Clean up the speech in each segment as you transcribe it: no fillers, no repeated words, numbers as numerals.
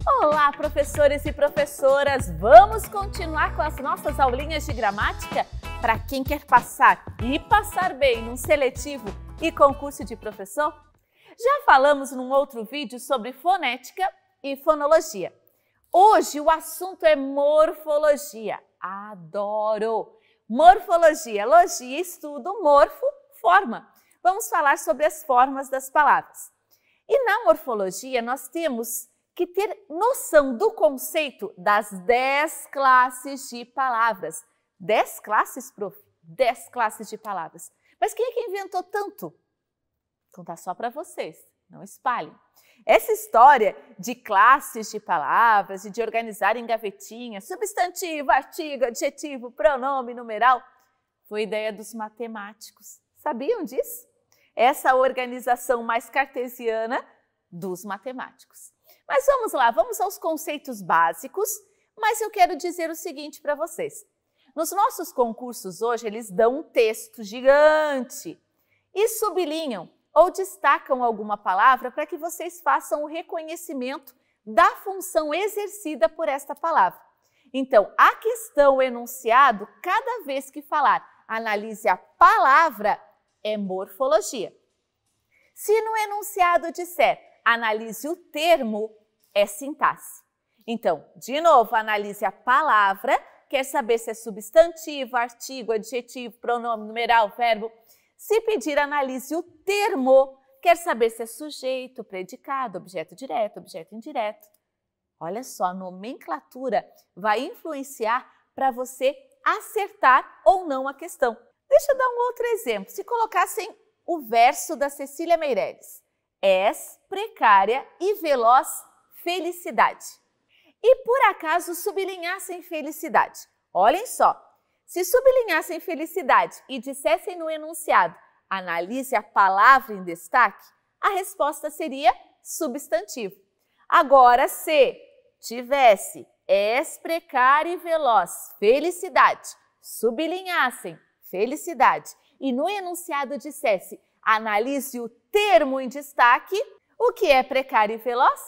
Olá, professores e professoras! Vamos continuar com as nossas aulinhas de gramática para quem quer passar e passar bem num seletivo e concurso de professor? Já falamos num outro vídeo sobre fonética e fonologia. Hoje o assunto é morfologia. Adoro! Morfologia, logia, estudo, morfo, forma. Vamos falar sobre as formas das palavras. E na morfologia nós temos que ter noção do conceito das 10 classes de palavras. 10 classes, prof? 10 classes de palavras. Mas quem é que inventou tanto? Vou contar só para vocês, não espalhem. Essa história de classes de palavras e de organizar em gavetinhas, substantivo, artigo, adjetivo, pronome, numeral, foi ideia dos matemáticos. Sabiam disso? Essa organização mais cartesiana dos matemáticos. Mas vamos lá, vamos aos conceitos básicos, mas eu quero dizer o seguinte para vocês. Nos nossos concursos hoje, eles dão um texto gigante e sublinham ou destacam alguma palavra para que vocês façam o reconhecimento da função exercida por esta palavra. Então, a questão enunciado, cada vez que falar, analise a palavra, é morfologia. Se no enunciado disser analise o termo, é sintaxe. Então, de novo, analise a palavra, quer saber se é substantivo, artigo, adjetivo, pronome, numeral, verbo. Se pedir, analise o termo, quer saber se é sujeito, predicado, objeto direto, objeto indireto. Olha só, a nomenclatura vai influenciar para você acertar ou não a questão. Deixa eu dar um outro exemplo. Se colocassem o verso da Cecília Meirelles. És precária e veloz felicidade. E por acaso sublinhassem felicidade. Olhem só, se sublinhassem felicidade e dissessem no enunciado, analise a palavra em destaque, a resposta seria substantivo. Agora, se tivesse és precária e veloz felicidade, sublinhassem felicidade e no enunciado dissesse, analise o termo em destaque, o que é precário e veloz?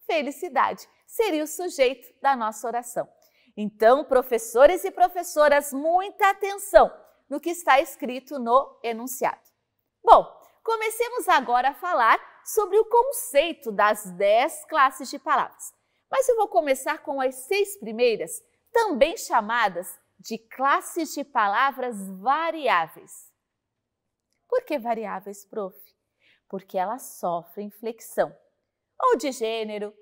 Felicidade. Seria o sujeito da nossa oração. Então, professores e professoras, muita atenção no que está escrito no enunciado. Bom, comecemos agora a falar sobre o conceito das 10 classes de palavras. Mas eu vou começar com as 6 primeiras, também chamadas de classes de palavras variáveis. Por que variáveis, prof? Porque elas sofrem flexão, ou de gênero,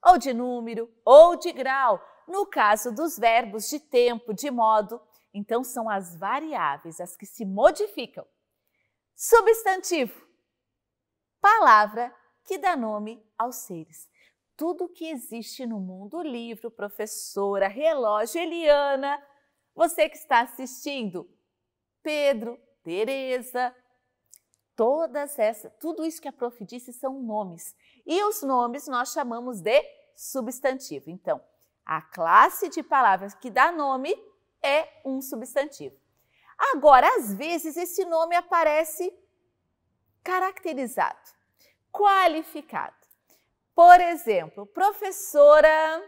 ou de número, ou de grau, no caso dos verbos de tempo, de modo. Então, são as variáveis, as que se modificam. Substantivo, palavra que dá nome aos seres. Tudo que existe no mundo, livro, professora, relógio, Eliana, você que está assistindo, Pedro, Tereza, tudo isso que a prof disse são nomes. E os nomes nós chamamos de substantivo. Então, a classe de palavras que dá nome é um substantivo. Agora, às vezes, esse nome aparece caracterizado, qualificado. Por exemplo, professora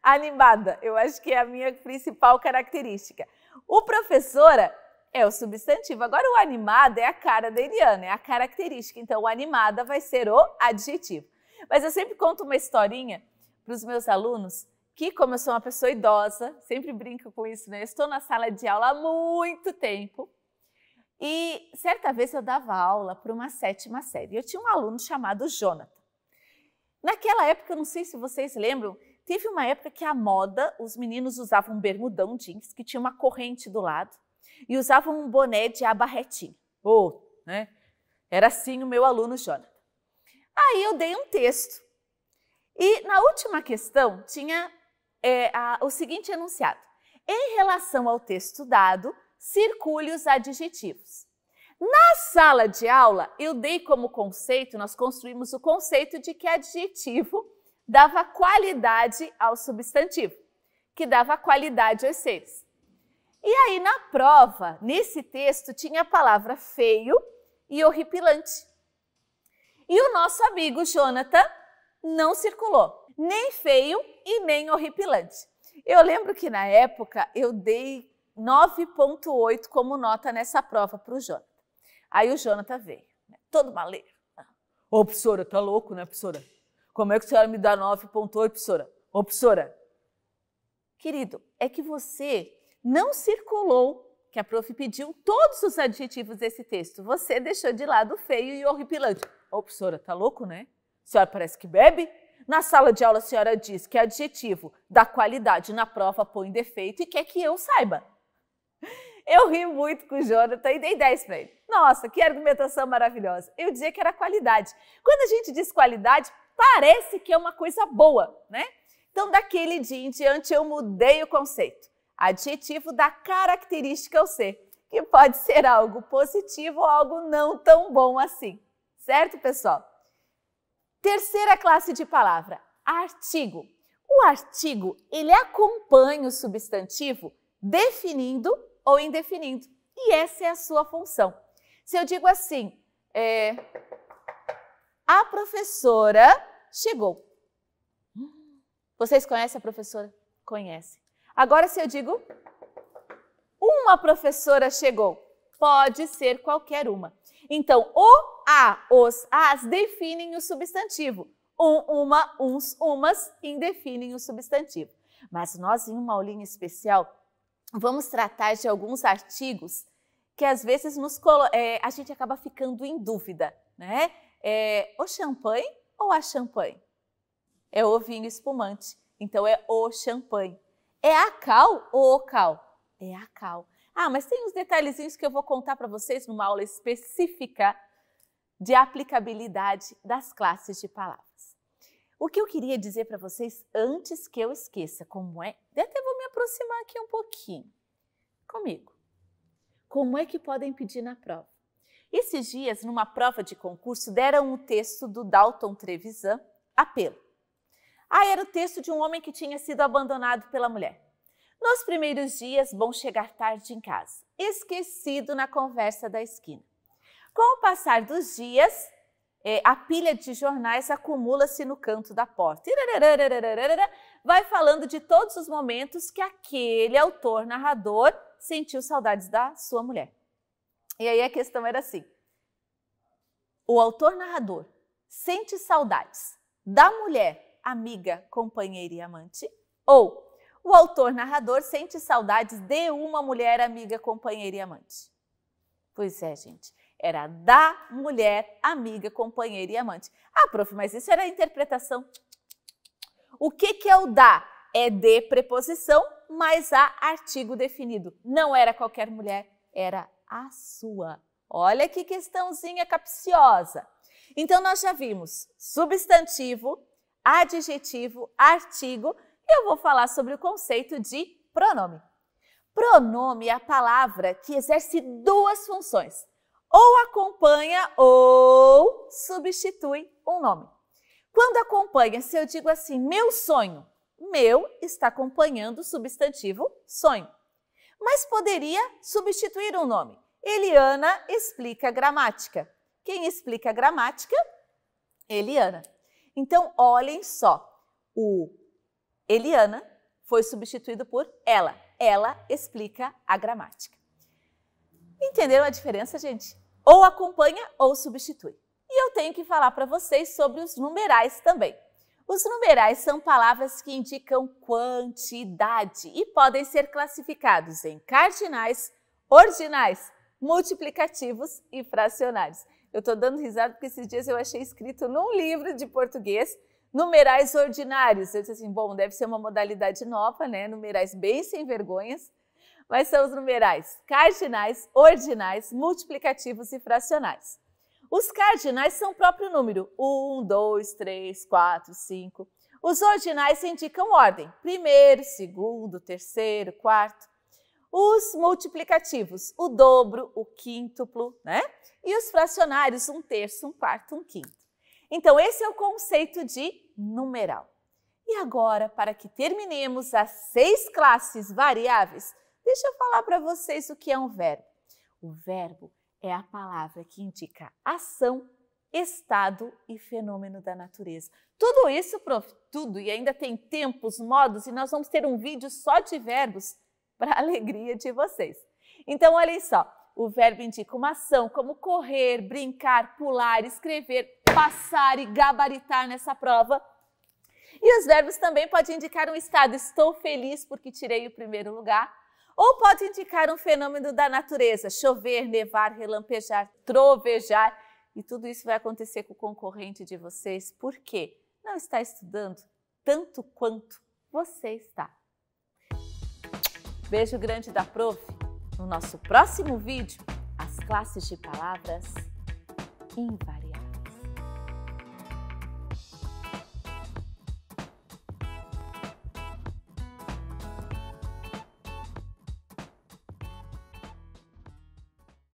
animada, eu acho que é a minha principal característica. O professora é o substantivo. Agora, o animada é a cara da Eliana, é a característica. Então, o animada vai ser o adjetivo. Mas eu sempre conto uma historinha para os meus alunos que, como eu sou uma pessoa idosa, sempre brinco com isso, né? Eu estou na sala de aula há muito tempo e certa vez eu dava aula para uma 7ª série. Eu tinha um aluno chamado Jonathan. Naquela época, eu não sei se vocês lembram, teve uma época que a moda, os meninos usavam um bermudão jeans que tinha uma corrente do lado e usavam um boné de aba retinha. Né? Era assim o meu aluno Jonathan. Aí eu dei um texto e na última questão tinha o seguinte enunciado. Em relação ao texto dado, circule os adjetivos. Na sala de aula, eu dei como conceito, nós construímos o conceito de que adjetivo dava qualidade ao substantivo, que dava qualidade aos seres. E aí, na prova, nesse texto, tinha a palavra feio e horripilante. E o nosso amigo Jonathan não circulou. Nem feio e nem horripilante. Eu lembro que na época eu dei 9,8 como nota nessa prova para o Jonathan. Aí o Jonathan veio, né, todo maleiro. Ô, professora, tá louco, né, professora? Como é que a senhora me dá 9,8, professora? Ô, professora. Querido, é que você não circulou, que a prof pediu todos os adjetivos desse texto. Você deixou de lado o feio e o horripilante. Ô, professora, tá louco, né? A senhora parece que bebe? Na sala de aula a senhora diz que adjetivo dá qualidade, na prova põe defeito e quer que eu saiba. Eu ri muito com o Jonathan e dei 10 para ele. Nossa, que argumentação maravilhosa. Eu dizia que era qualidade. Quando a gente diz qualidade, parece que é uma coisa boa, né? Então, daquele dia em diante, eu mudei o conceito. Adjetivo dá característica ao ser, que pode ser algo positivo ou algo não tão bom assim. Certo, pessoal? Terceira classe de palavra, artigo. O artigo, ele acompanha o substantivo definindo ou indefinindo. E essa é a sua função. Se eu digo assim, a professora chegou. Vocês conhecem a professora? Conhecem. Agora, se eu digo, uma professora chegou, pode ser qualquer uma. Então, o, a, os, as definem o substantivo. Uma, uns, umas indefinem o substantivo. Mas nós, em uma aulinha especial, vamos tratar de alguns artigos que às vezes a gente acaba ficando em dúvida, né? O champanhe ou a champanhe? É o vinho espumante, então é o champanhe. É a cal ou o cal? É a cal. Ah, mas tem uns detalhezinhos que eu vou contar para vocês numa aula específica de aplicabilidade das classes de palavras. O que eu queria dizer para vocês antes que eu esqueça, como é, até vou me aproximar aqui um pouquinho comigo. Como é que podem pedir na prova? Esses dias, numa prova de concurso, deram um texto do Dalton Trevisan, Apelo. Era o texto de um homem que tinha sido abandonado pela mulher. Nos primeiros dias, bom chegar tarde em casa, esquecido na conversa da esquina. Com o passar dos dias, a pilha de jornais acumula-se no canto da porta. Vai falando de todos os momentos que aquele autor narrador sentiu saudades da sua mulher. E aí a questão era assim, o autor narrador sente saudades da mulher, amiga, companheira e amante? Ou o autor narrador sente saudades de uma mulher, amiga, companheira e amante? Pois é, gente, era da mulher, amiga, companheira e amante. Ah, prof, mas isso era a interpretação. O que é o da? É de preposição, mas há artigo definido. Não era qualquer mulher, era a sua. Olha que questãozinha capciosa. Então, nós já vimos substantivo, adjetivo, artigo. E eu vou falar sobre o conceito de pronome. Pronome é a palavra que exerce duas funções. Ou acompanha ou substitui um nome. Quando acompanha, se eu digo assim, meu sonho, meu está acompanhando o substantivo sonho. Mas poderia substituir um nome. Eliana explica gramática. Quem explica gramática? Eliana. Então, olhem só, o Eliana foi substituído por ela. Ela explica a gramática. Entenderam a diferença, gente? Ou acompanha ou substitui. E eu tenho que falar para vocês sobre os numerais também. Os numerais são palavras que indicam quantidade e podem ser classificados em cardinais, ordinais, multiplicativos e fracionários. Eu estou dando risada porque esses dias eu achei escrito num livro de português numerais ordinários. Eu disse assim, bom, deve ser uma modalidade nova, né? Numerais bem sem vergonhas. Mas são os numerais cardinais, ordinais, multiplicativos e fracionais. Os cardinais são o próprio número, 1, 2, 3, 4, 5. Os ordinais indicam ordem, primeiro, segundo, terceiro, quarto. Os multiplicativos, o dobro, o quíntuplo, né? E os fracionários, um terço, um quarto, um quinto. Então, esse é o conceito de numeral. E agora, para que terminemos as 6 classes variáveis, deixa eu falar para vocês o que é um verbo. O verbo é a palavra que indica ação estado e fenômeno da natureza. Tudo isso, prof, tudo, e ainda tem tempos, modos, e nós vamos ter um vídeo só de verbos para a alegria de vocês. Então, olhem só, o verbo indica uma ação, como correr, brincar, pular, escrever, passar e gabaritar nessa prova. E os verbos também podem indicar um estado, estou feliz porque tirei o primeiro lugar, ou pode indicar um fenômeno da natureza, chover, nevar, relampejar, trovejar, e tudo isso vai acontecer com o concorrente de vocês, porque não está estudando tanto quanto você está. Beijo grande da Prof. No nosso próximo vídeo, as classes de palavras invariáveis.